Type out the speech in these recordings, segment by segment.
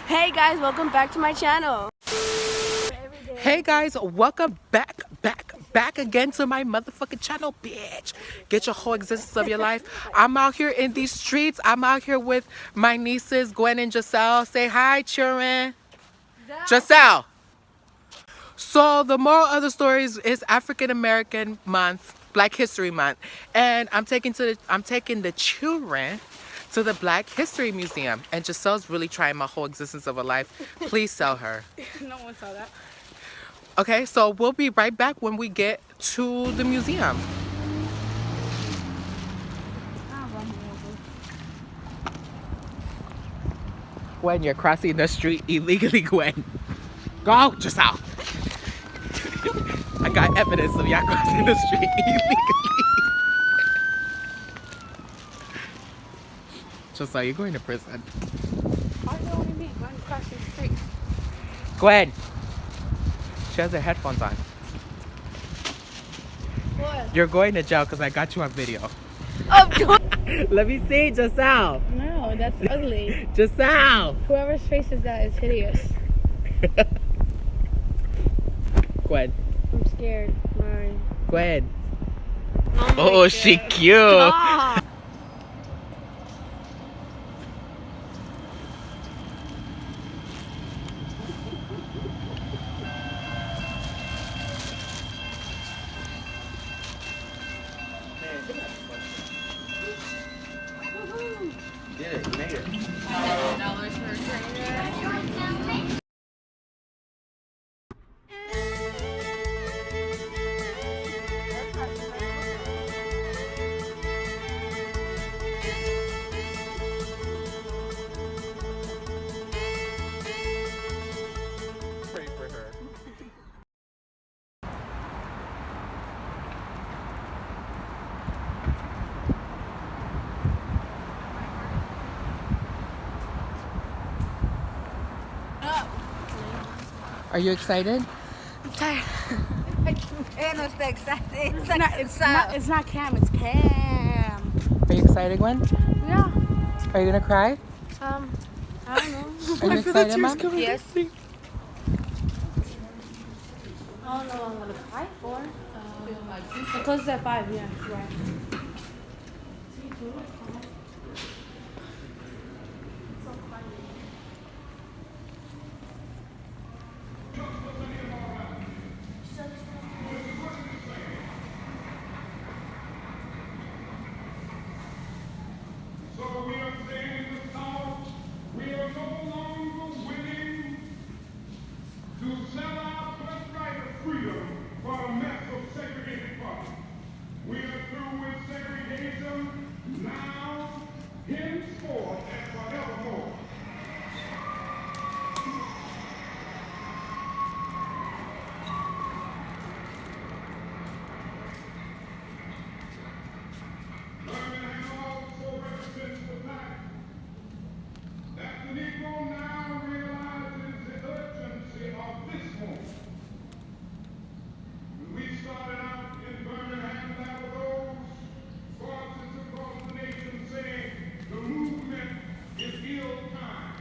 Hey guys, welcome back to my channel. Hey guys, welcome back again to my motherfucking channel, bitch. Get your whole existence of your life. I'm out here in these streets. I'm out here with my nieces, Gwen and Giselle. Say hi, children. Giselle. So the moral of the stories is African American Month, Black History Month, and I'm taking the children to the Black History Museum. And Giselle's really trying my whole existence of her life. Please sell her. No one saw that. Okay, so we'll be right back when we get to the museum. Gwen, you're crossing the street illegally, Gwen. Go, Giselle. I got evidence of y'all crossing the street illegally. Giselle, you're going to prison. What do you mean? Going across the street. Gwen. She has her headphones on. What? You're going to jail because I got you on video. Oh, Let me see, Giselle. no, that's ugly. Giselle. Whoever's face is that is hideous. Gwen. I'm scared. Mine. Gwen. Oh, She cute. Stop. Did it, you made it. $10 for a trainer. Pray for her. Are you excited? I'm tired. No está excited. It's not Cam, it's Cam. Are you excited, Gwen? Yeah. Are you gonna cry? I don't know. Are you excited, Mom? Yes. I don't know what I'm gonna cry for. It closes at 5, yeah, right. So we are saying in the South, we are no longer willing to sell our birthright of freedom for a mess of segregated parties. We are through with segregation now, henceforth, and forevermore. Birmingham also represents the fact that the Negro now realizes the urgency of this moment. When we started out in Birmingham, there were those voices across the nation saying the movement is ill-timed.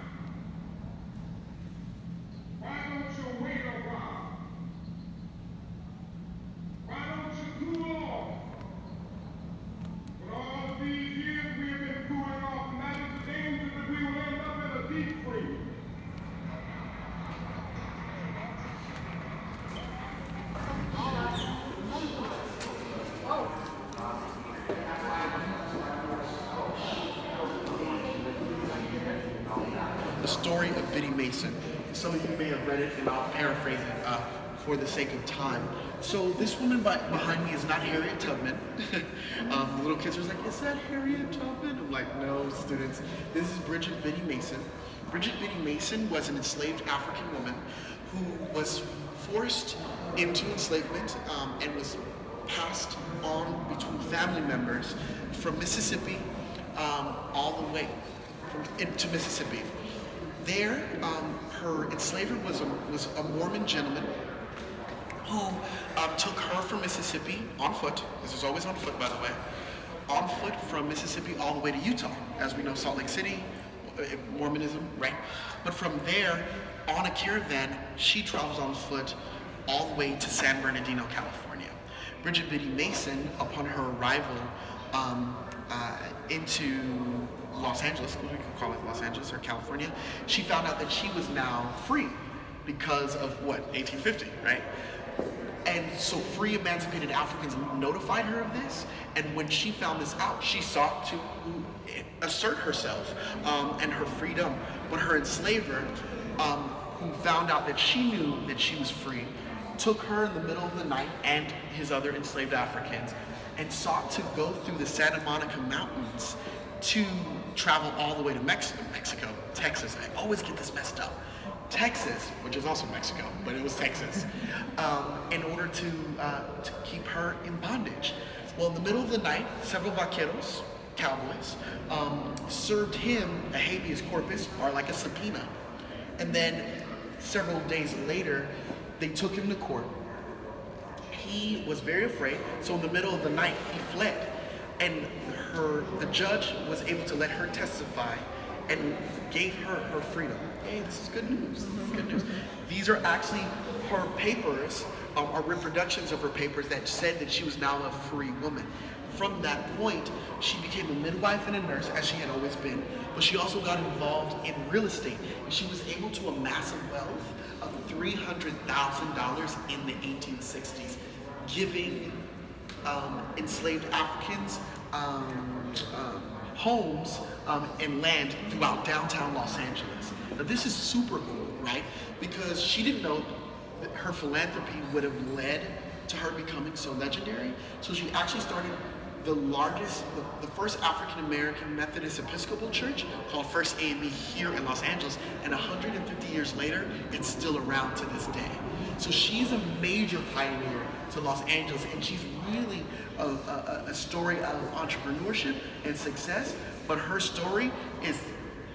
Why don't you wait a while? Why don't you cool off? For all of these years we have been cooling off, and that is the danger that we will end up in a deep freeze. The story of Biddy Mason. Some of you may have read it, and I'll paraphrase it for the sake of time. So this woman behind me is not Harriet Tubman. The little kids are like, is that Harriet Tubman? I'm like, no, students. This is Bridget Biddy Mason. Bridget Biddy Mason was an enslaved African woman who was forced into enslavement and was passed on between family members from Mississippi all the way into Mississippi. There, her enslaver was a Mormon gentleman who took her from Mississippi on foot. This is always on foot, by the way. On foot from Mississippi all the way to Utah. As we know, Salt Lake City, Mormonism, right? But from there, on a caravan, she travels on foot all the way to San Bernardino, California. Bridget Biddy Mason, upon her arrival into Los Angeles, we can call it Los Angeles or California, she found out that she was now free because of what, 1850, right? And so free emancipated Africans notified her of this, and when she found this out, she sought to assert herself and her freedom. But her enslaver, who found out that she knew that she was free, took her in the middle of the night and his other enslaved Africans and sought to go through the Santa Monica Mountains to travel all the way to Texas. I always get this messed up. Texas, which is also Mexico, but it was Texas, in order to keep her in bondage. Well, in the middle of the night, several vaqueros, cowboys, served him a habeas corpus, or like a subpoena. And then several days later, they took him to court. He was very afraid, so in the middle of the night, he fled. And the judge was able to let her testify and gave her her freedom. Hey, this is good news. This is good news. These are actually her papers, are reproductions of her papers that said that she was now a free woman. From that point, she became a midwife and a nurse, as she had always been, but she also got involved in real estate, and she was able to amass a wealth of $300,000 in the 1860s, giving enslaved Africans homes and land throughout downtown Los Angeles. Now this is super cool, right? Because she didn't know that her philanthropy would have led to her becoming so legendary. So she actually started the first African-American Methodist Episcopal Church, called First AME, here in Los Angeles, and 150 years later, it's still around to this day. So she's a major pioneer to Los Angeles, and she's really a story of entrepreneurship and success, but her story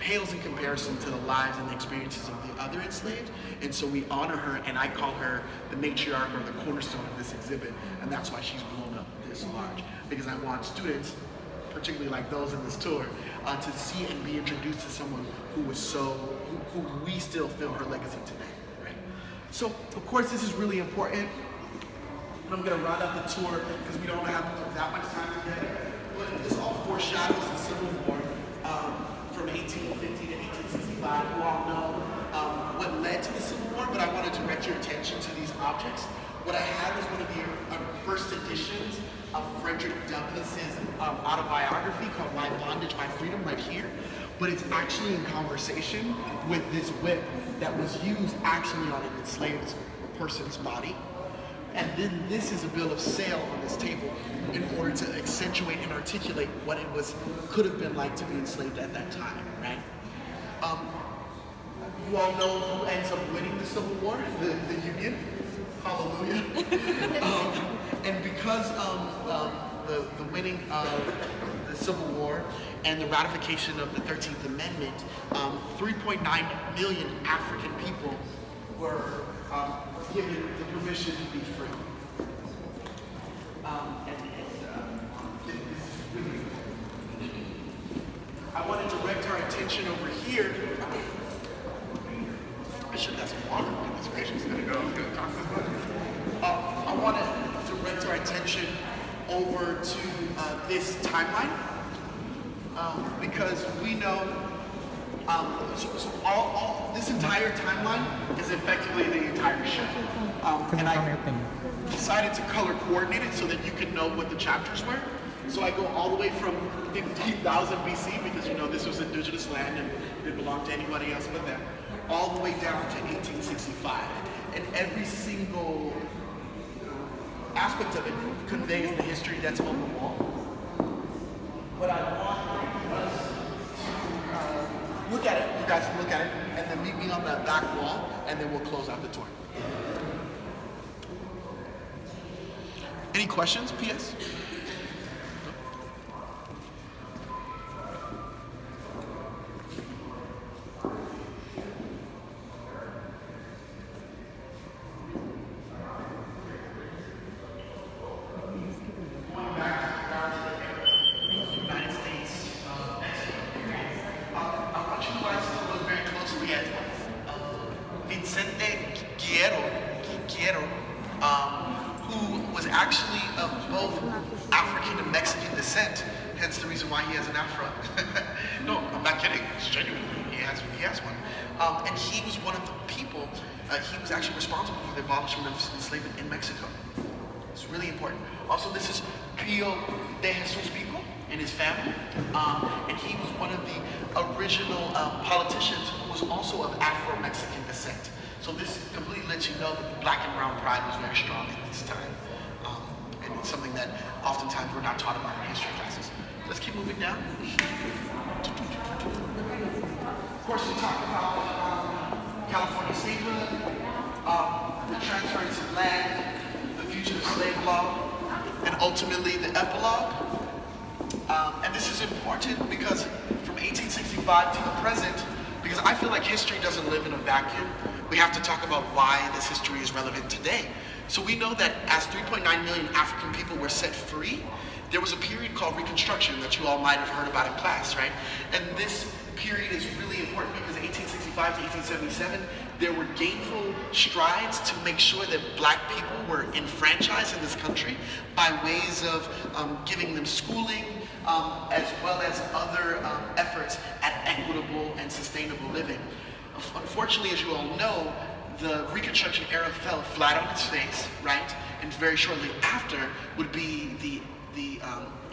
pales in comparison to the lives and the experiences of the other enslaved, and so we honor her, and I call her the matriarch or the cornerstone of this exhibit, and that's why she's blown up this large, because I want students, particularly like those in this tour, to see and be introduced to someone who we still feel her legacy today, right? So, of course, this is really important. I'm gonna round out the tour because we don't have that much time together, but this all foreshadows the Civil War from 1850 to 1865. You all know what led to the Civil War, but I want to direct your attention to these objects. What I have is one of the first editions of Frederick Douglass's autobiography called My Bondage, My Freedom, right here. But it's actually in conversation with this whip that was used actually on an enslaved person's body. And then this is a bill of sale on this table in order to accentuate and articulate what it could have been like to be enslaved at that time, right? You all know who ends up winning the Civil War, the Union. Hallelujah. And because the winning of the Civil War and the ratification of the 13th Amendment, 3.9 million African people were given the permission to be free. I want to direct our attention over here. I should have some water. Goodness gracious, I'm gonna talk about it. I want to direct our attention over to this timeline because we know this entire timeline is effectively the entire show. And I decided to color coordinate it so that you could know what the chapters were. So I go all the way from 15,000 BC, because you know this was indigenous land and it didn't belong to anybody else but them, all the way down to 1865. And every single aspect of it conveys the history that's on the wall. What I want us to look at it, you guys look at it, and then meet me on that back wall, and then we'll close out the tour. Any questions, PS? United States, Mexico. I want you actually of both African and Mexican descent, hence the reason why he has an afro. No, I'm not kidding. It's genuine. He has one. And he was one of the people, he was actually responsible for the abolishment of enslavement in Mexico. It's really important. Also, this is Pio de Jesus Pico and his family. And he was one of the original politicians who was also of Afro-Mexican descent. So this completely lets you know that the black and brown pride was very strong at this time. And it's something that oftentimes we're not taught about in history classes. Let's keep moving down. Of course, we talk about California statehood, the transference of land, the fugitive slave law, and ultimately the epilogue. And this is important because from 1865 to the present, because I feel like history doesn't live in a vacuum, we have to talk about why this history is relevant today. So we know that as 3.9 million African people were set free, there was a period called Reconstruction that you all might have heard about in class, right? And this period is really important because 1865 to 1877, there were gainful strides to make sure that black people were enfranchised in this country by ways of giving them schooling, as well as other efforts at equitable and sustainable living. Unfortunately, as you all know, the Reconstruction era fell flat on its face, right? And very shortly after would be the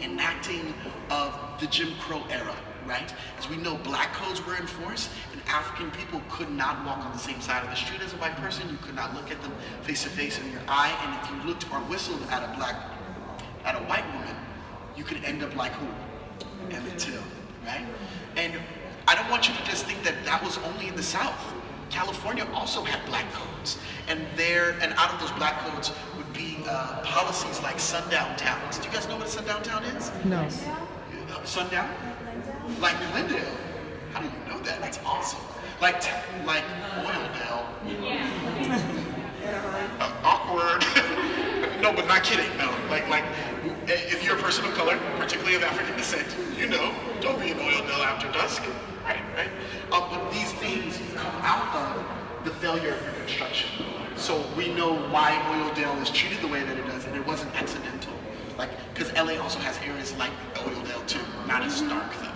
enacting of the Jim Crow era, right? As we know, black codes were enforced, and African people could not walk on the same side of the street as a white person. You could not look at them face to face in your eye, and if you looked or whistled at a white woman, you could end up like who? Emmett Till, right? And I don't want you to just think that that was only in the South. California also had black codes, and out of those black codes would be policies like sundown towns. Do you guys know what a sundown town is? No. Sundown? Like Glendale. How do you know that? That's awesome. Like Oildale. Awkward. No, but not kidding. No, like if you're a person of color, particularly of African descent, you know, don't be in Oildale after dusk. Right? But these things come out of the failure of Reconstruction. So we know why Oildale is treated the way that it does, and it wasn't accidental. Like, because LA also has areas like Oildale too, not as stark though.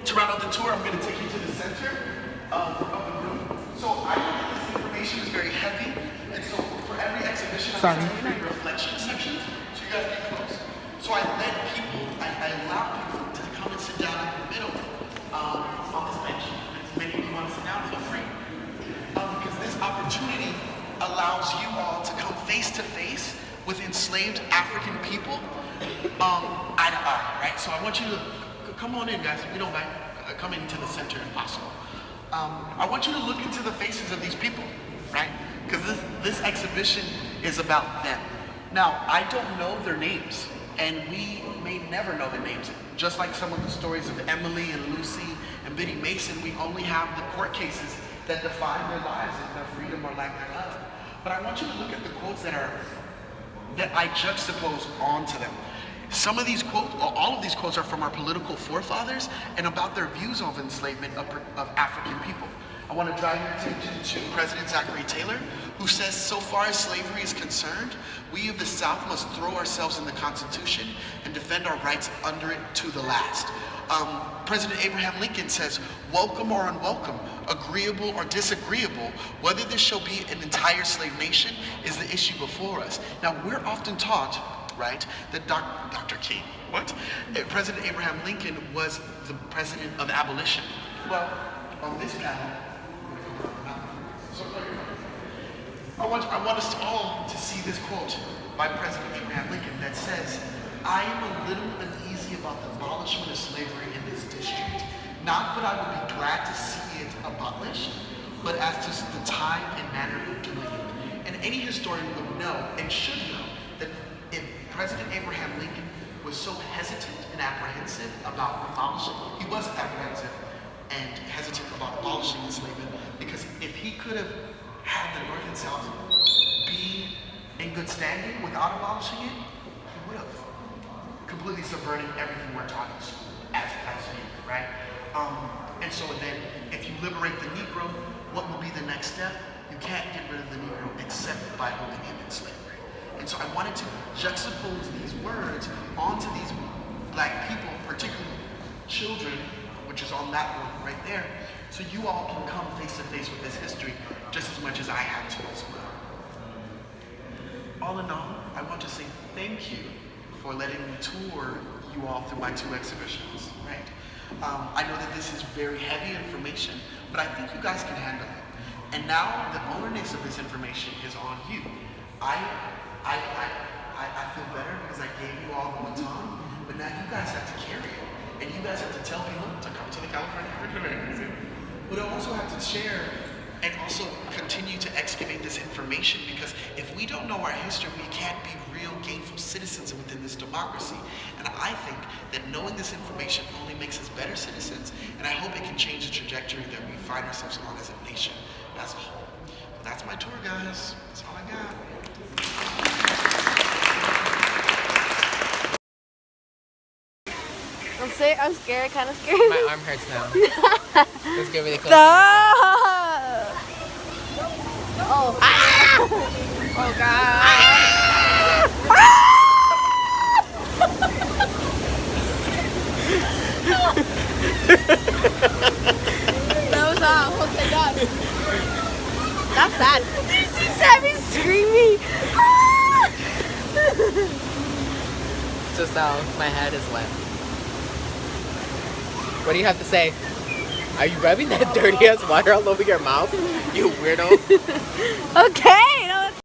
To round out the tour, I'm going to take you to the center of the room. So I know that this information is very heavy, and so for every exhibition, I'm going to take reflection sections, so you guys get close. So I allow people to come and sit down in the middle on this bench. As many of you want to sit down, feel free. Because this opportunity allows you all to come face to face with enslaved African people, eye to eye, right? So I want you to come on in, guys. If you don't mind, come into the center if possible. I want you to look into the faces of these people, right? Because this exhibition is about them. Now, I don't know their names, and we may never know their names. Just like some of the stories of Emily and Lucy and Biddy Mason, we only have the court cases that define their lives and their freedom or lack thereof. But I want you to look at the quotes that I juxtapose onto them. Some of these quotes, or all of these quotes, are from our political forefathers and about their views of enslavement of African people. I want to draw your attention to President Zachary Taylor, who says, so far as slavery is concerned, we of the South must throw ourselves in the Constitution and defend our rights under it to the last. President Abraham Lincoln says, welcome or unwelcome, agreeable or disagreeable, whether this shall be an entire slave nation is the issue before us. Now, we're often taught, right, that Dr. King, President Abraham Lincoln was the president of abolition. Well, on this panel, I want us all to see this quote by President Abraham Lincoln that says, I am a little uneasy about the abolishment of slavery in this district. Not that I would be glad to see it abolished, but as to the time and manner of doing it. And any historian would know and should know that if President Abraham Lincoln was so hesitant and apprehensive about abolishing, he was apprehensive and hesitant about abolishing enslavement, because if he could have had the North and South be in good standing without abolishing it, he would have, completely subverting everything we're taught in school as youth, right? And so then, if you liberate the Negro, what will be the next step? You can't get rid of the Negro except by holding him in slavery. And so I wanted to juxtapose these words onto these black people, particularly children, which is on that one right there, so you all can come face to face with this history just as much as I had to as well. All in all, I want to say thank you for letting me tour you all through my 2 exhibitions, right? I know that this is very heavy information, but I think you guys can handle it. And now the onus of this information is on you. I feel better because I gave you all the baton, but now you guys have to carry it. And you guys have to tell people to come to the California Curriculum Museum. But I also have to share and also continue to excavate this information, because if we don't know our history, we can't be real gainful citizens within this democracy. And I think that knowing this information only makes us better citizens, and I hope it can change the trajectory that we find ourselves on as a nation, as a whole. Well, that's my tour, guys. That's all I got. I'm scared, kind of scared. My arm hurts now. Let's get really close. Stop! Oh. Ah! Oh God. That was all. Oh my God. That's sad. She said me screaming. Just now, my head is wet. What do you have to say? Are you rubbing that dirty ass water all over your mouth? You weirdo. Okay.